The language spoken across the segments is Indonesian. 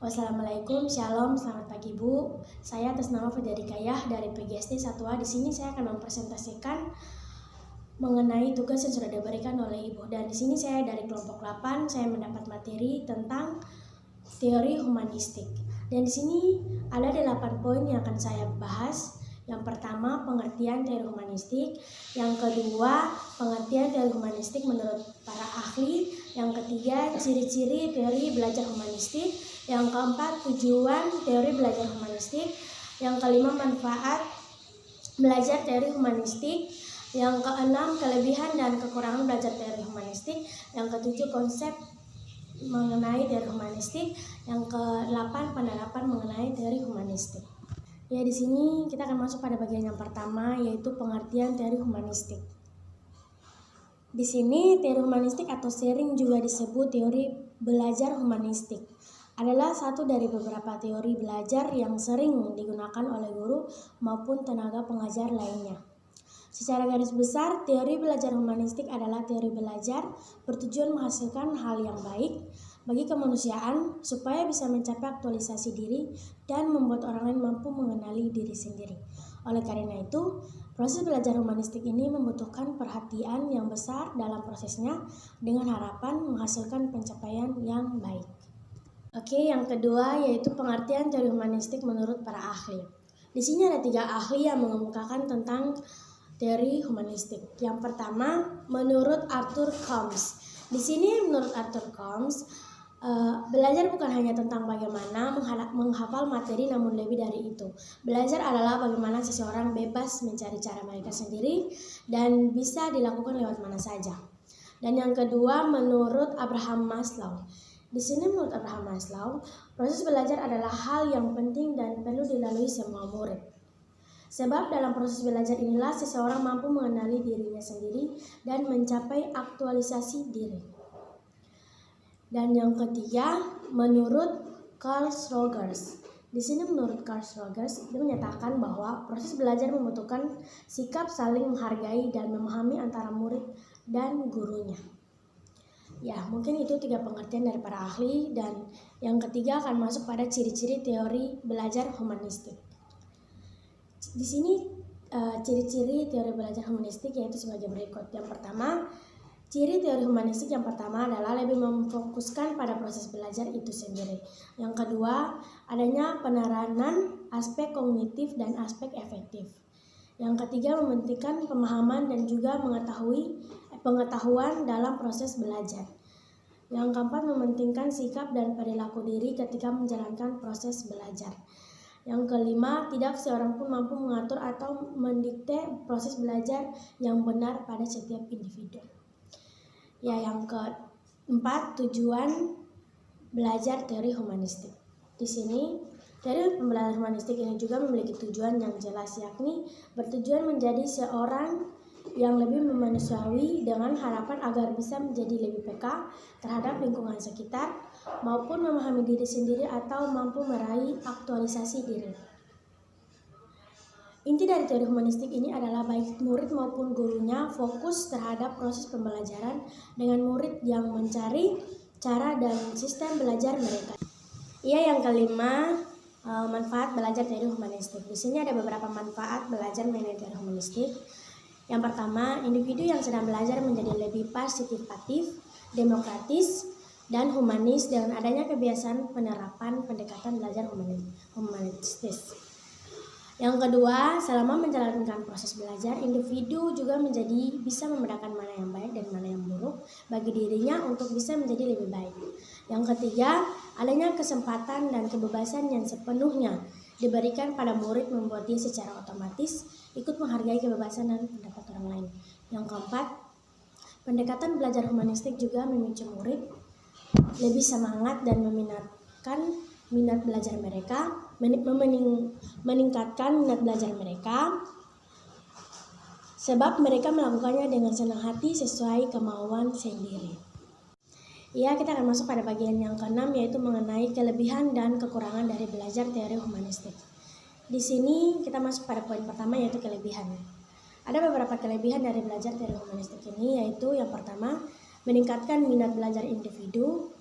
Wassalamualaikum, shalom, selamat pagi Bu. Saya atas nama Federikayah dari PGSD 1A. Di sini saya akan mempresentasikan mengenai tugas yang sudah diberikan oleh Ibu. Dan di sini saya dari kelompok 8, saya mendapat materi tentang teori humanistik. Dan di sini ada 8 poin yang akan saya bahas. Yang pertama, pengertian teori humanistik. Yang kedua, pengertian teori humanistik menurut para ahli. Yang ketiga, ciri-ciri teori belajar humanistik. Yang keempat, tujuan teori belajar humanistik. Yang kelima, manfaat belajar teori humanistik. Yang keenam, kelebihan dan kekurangan belajar teori humanistik. Yang ketujuh, konsep mengenai teori humanistik. Yang ke-8, penerapan mengenai teori humanistik. Ya, di sini kita akan masuk pada bagian yang pertama, yaitu pengertian teori humanistik. Di sini teori humanistik atau sering juga disebut teori belajar humanistik adalah satu dari beberapa teori belajar yang sering digunakan oleh guru maupun tenaga pengajar lainnya. Secara garis besar, teori belajar humanistik adalah teori belajar bertujuan menghasilkan hal yang baik bagi kemanusiaan supaya bisa mencapai aktualisasi diri dan membuat orang lain mampu mengenali diri sendiri. Oleh karena itu, proses belajar humanistik ini membutuhkan perhatian yang besar dalam prosesnya dengan harapan menghasilkan pencapaian yang baik. Oke, yang kedua yaitu pengertian teori humanistik menurut para ahli. Di sini ada 3 ahli yang mengemukakan tentang teori humanistik. Yang pertama, menurut Arthur Combs. Di sini menurut Arthur Combs, belajar bukan hanya tentang bagaimana menghafal materi, namun lebih dari itu. Belajar adalah bagaimana seseorang bebas mencari cara mereka sendiri dan bisa dilakukan lewat mana saja. Dan yang kedua, menurut Abraham Maslow. Di sini menurut Abraham Maslow, proses belajar adalah hal yang penting dan perlu dilalui semua murid. Sebab dalam proses belajar inilah seseorang mampu mengenali dirinya sendiri dan mencapai aktualisasi diri. Dan yang ketiga, menurut Carl Rogers. Di sini menurut Carl Rogers, dia menyatakan bahwa proses belajar membutuhkan sikap saling menghargai dan memahami antara murid dan gurunya. Ya, mungkin itu 3 pengertian dari para ahli, dan yang ketiga akan masuk pada ciri-ciri teori belajar humanistik. Di sini ciri-ciri teori belajar humanistik yaitu sebagai berikut. Yang pertama, ciri teori humanistik yang pertama adalah lebih memfokuskan pada proses belajar itu sendiri. Yang kedua, adanya penerapan aspek kognitif dan aspek efektif. Yang ketiga, mementingkan pemahaman dan juga pengetahuan dalam proses belajar. Yang keempat, mementingkan sikap dan perilaku diri ketika menjalankan proses belajar. Yang kelima, tidak seorang pun mampu mengatur atau mendikte proses belajar yang benar pada setiap individu. Ya, yang keempat, tujuan belajar teori humanistik. Di sini teori pembelajaran humanistik ini juga memiliki tujuan yang jelas, yakni bertujuan menjadi seorang yang lebih manusiawi dengan harapan agar bisa menjadi lebih peka terhadap lingkungan sekitar maupun memahami diri sendiri atau mampu meraih aktualisasi diri. Inti dari teori humanistik ini adalah baik murid maupun gurunya fokus terhadap proses pembelajaran dengan murid yang mencari cara dan sistem belajar mereka. Yang kelima, manfaat belajar teori humanistik. Di sini ada beberapa manfaat belajar mengenai teori humanistik. Yang pertama, individu yang sedang belajar menjadi lebih partisipatif, demokratis, dan humanis dengan adanya kebiasaan penerapan pendekatan belajar humanistis. Yang kedua, selama menjalankan proses belajar, individu juga bisa membedakan mana yang baik dan mana yang buruk bagi dirinya untuk bisa menjadi lebih baik. Yang ketiga, adanya kesempatan dan kebebasan yang sepenuhnya diberikan pada murid membuat dia secara otomatis ikut menghargai kebebasan dan pendapat orang lain. Yang keempat, pendekatan belajar humanistik juga memicu murid lebih semangat dan meminatkan minat belajar mereka, meningkatkan minat belajar mereka, sebab mereka melakukannya dengan senang hati sesuai kemauan sendiri. Ya, kita akan masuk pada bagian yang keenam, yaitu mengenai kelebihan dan kekurangan dari belajar teori humanistik. Di sini kita masuk pada poin pertama, yaitu kelebihan. Ada beberapa kelebihan dari belajar teori humanistik ini, yaitu yang pertama, meningkatkan minat belajar individu.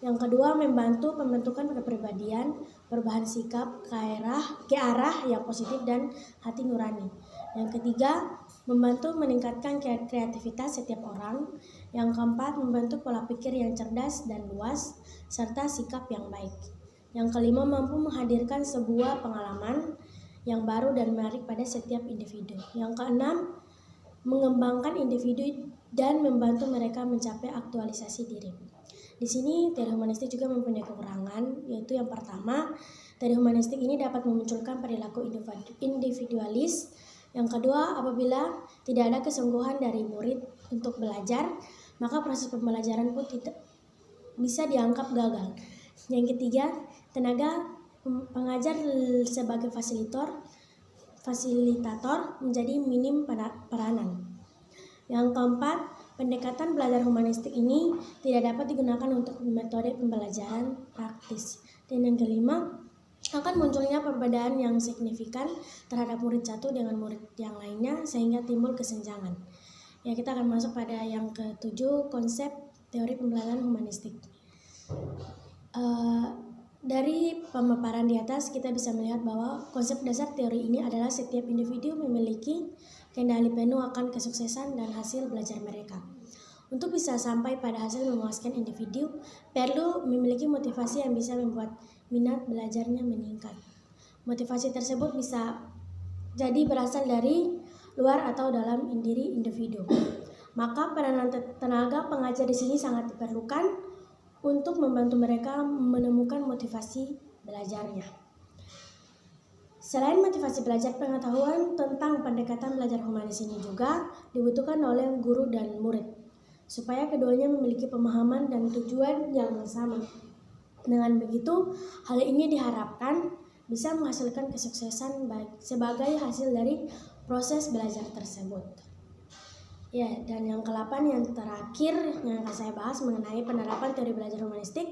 Yang kedua, membantu pembentukan kepribadian, perubahan sikap ke arah yang positif dan hati nurani. Yang ketiga, membantu meningkatkan kreativitas setiap orang. Yang keempat, membentuk pola pikir yang cerdas dan luas, serta sikap yang baik. Yang kelima, mampu menghadirkan sebuah pengalaman yang baru dan menarik pada setiap individu. Yang keenam, mengembangkan individu dan membantu mereka mencapai aktualisasi diri. Di sini teori humanistik juga mempunyai kekurangan, yaitu yang pertama, teori humanistik ini dapat memunculkan perilaku individualis. Yang kedua, apabila tidak ada kesungguhan dari murid untuk belajar, maka proses pembelajaran pun tidak bisa dianggap gagal. Yang ketiga, tenaga pengajar sebagai fasilitator menjadi minim peranan. Yang keempat, pendekatan belajar humanistik ini tidak dapat digunakan untuk metode pembelajaran praktis. Dan yang kelima, akan munculnya perbedaan yang signifikan terhadap murid satu dengan murid yang lainnya sehingga timbul kesenjangan. Ya, kita akan masuk pada yang ketujuh, konsep teori pembelajaran humanistik. Dari pemaparan di atas kita bisa melihat bahwa konsep dasar teori ini adalah setiap individu memiliki kendali penuh akan kesuksesan dan hasil belajar mereka. Untuk bisa sampai pada hasil memuaskan individu, perlu memiliki motivasi yang bisa membuat minat belajarnya meningkat. Motivasi tersebut bisa jadi berasal dari luar atau dalam diri individu. Maka peranan tenaga pengajar di sini sangat diperlukan untuk membantu mereka menemukan motivasi belajarnya. Selain motivasi belajar, pengetahuan tentang pendekatan belajar humanis ini juga dibutuhkan oleh guru dan murid, supaya keduanya memiliki pemahaman dan tujuan yang sama. Dengan begitu, hal ini diharapkan bisa menghasilkan kesuksesan sebagai hasil dari proses belajar tersebut. Ya, dan yang ke-8 yang terakhir yang akan saya bahas mengenai penerapan teori belajar humanistik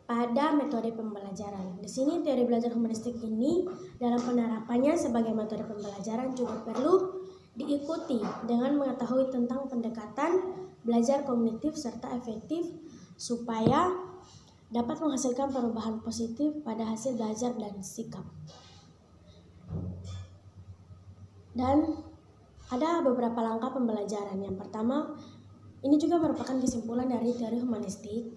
pada metode pembelajaran. Di sini teori belajar humanistik ini dalam penerapannya sebagai metode pembelajaran juga perlu diikuti dengan mengetahui tentang pendekatan belajar kognitif serta efektif supaya dapat menghasilkan perubahan positif pada hasil belajar dan sikap. Dan ada beberapa langkah pembelajaran. Yang pertama, ini juga merupakan kesimpulan dari teori humanistik,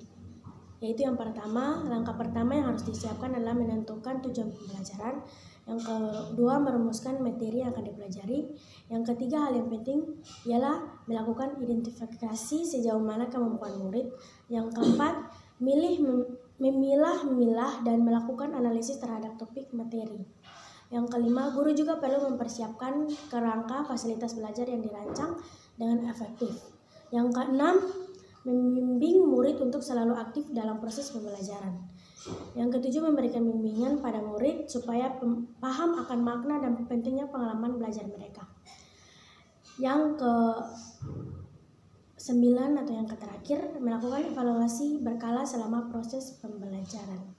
yaitu yang pertama, langkah pertama yang harus disiapkan adalah menentukan tujuan pembelajaran. Yang kedua, merumuskan materi yang akan dipelajari. Yang ketiga, hal yang penting ialah melakukan identifikasi sejauh mana kemampuan murid. Yang keempat, memilah dan melakukan analisis terhadap topik materi. Yang kelima, guru juga perlu mempersiapkan kerangka fasilitas belajar yang dirancang dengan efektif. Yang keenam, membimbing murid untuk selalu aktif dalam proses pembelajaran. Yang ketujuh, memberikan bimbingan pada murid supaya paham akan makna dan pentingnya pengalaman belajar mereka. Yang ke-9 atau yang terakhir, melakukan evaluasi berkala selama proses pembelajaran.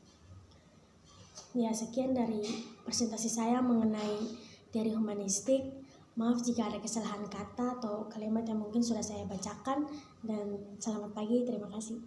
Ya, sekian dari presentasi saya mengenai teori humanistik. Maaf jika ada kesalahan kata atau kalimat yang mungkin sudah saya bacakan, dan selamat pagi, terima kasih.